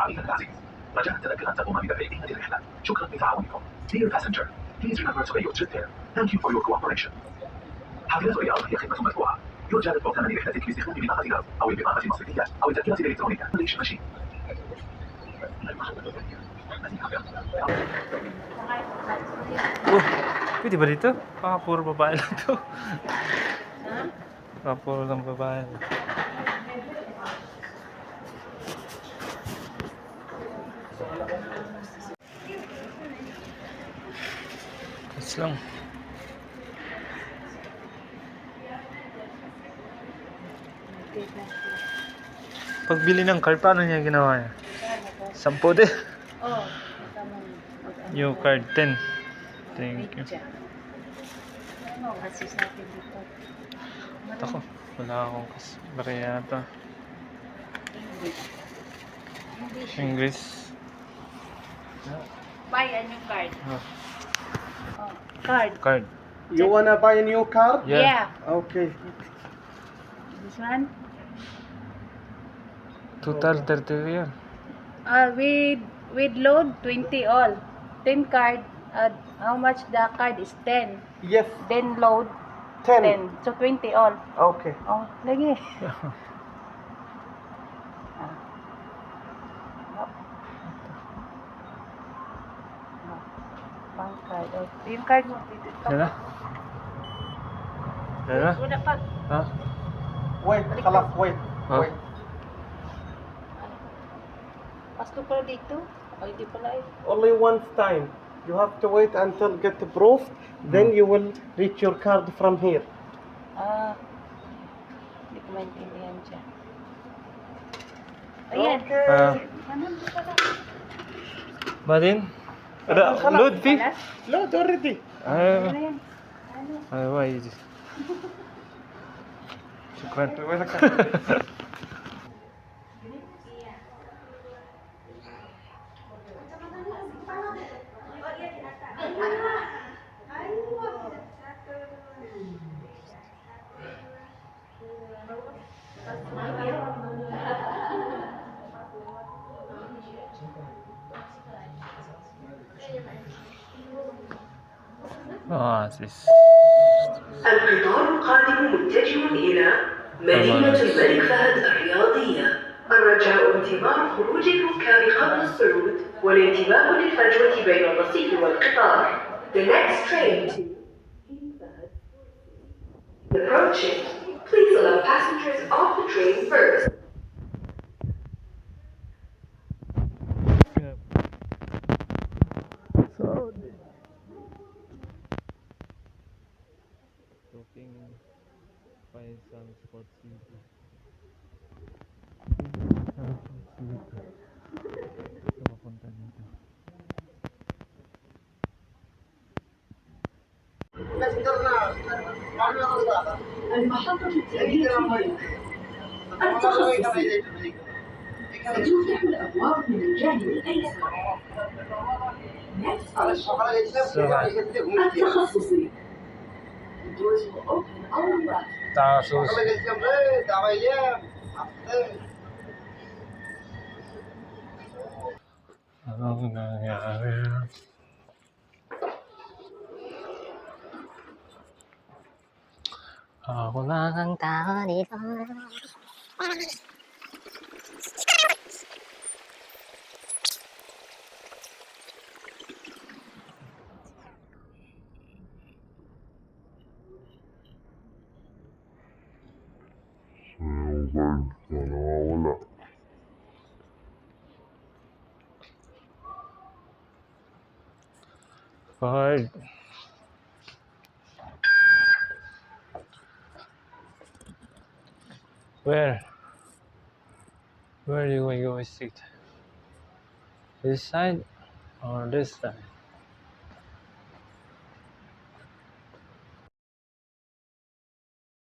عريض العزيز، رجاء تذكر أن تقوم بتدريب هذه الرحلة. شكرا لتعاونكم. Dear passenger, please remember to pay your trip there. Thank you for your cooperation. حافلة الرياض هي خدمة مدفوعة. يرجى دفع ثمن رحلتك باستخدام بطاقة غاز أو البطاقة المصرفية أو التذكرة الإلكترونية. English machine. Pwede ba dito? Baka puro babae lang to. Baka puro lang babae lang. Kas lang. Pagbili ng card, paano niya ginawa niya? 10 din. Oh, Yung card 10. Thank you. Ano kasi sa atin dito? Ako, wala akong barya yata. English. Buy a new card. Oh, Oh, card. card. You wanna buy a new car? Yeah. Okay. This one? Total 30 yan. With load 20 all. 10 card. How much the card is 10. Yes. Then load 10. 10. So 20 all. Okay. Oh, lagi. Bank card. Oh, yung card mo. Yan na? Yan na? Wala pa. Ha? Wait, خلاص wait. Huh? Wait. Pasto pala dito. O, hindi pala eh. Only one time. You have to wait until get approved. Then you will reach your card from here. Hindi ko maintindihan siya. Ayan. Okay. Ano ba pala? Badin? Ada load fee? Wala? Load already. Ano Ay, yan? Ano? ay, why? Shukran. sis. القطار القادم متجه إلى مدينة الملك فهد الرياضية. الرجاء انتظار خروج الركاب قبل الصعود والانتباه للفجوة بين الرصيف والقطار. The next train to King Fahd is approaching. Please allow passengers off the train first. Talking Faisal Sports City. Ito papunta dito. المحطة التالية التخصصي. ستفتح الأبواب من الجانب الأيسر. التخصصي. The doors will open on the left. Tasos. Anong nangyari? Ako lang ang tao dito. Fine. Where are you going to sit? This side or this side?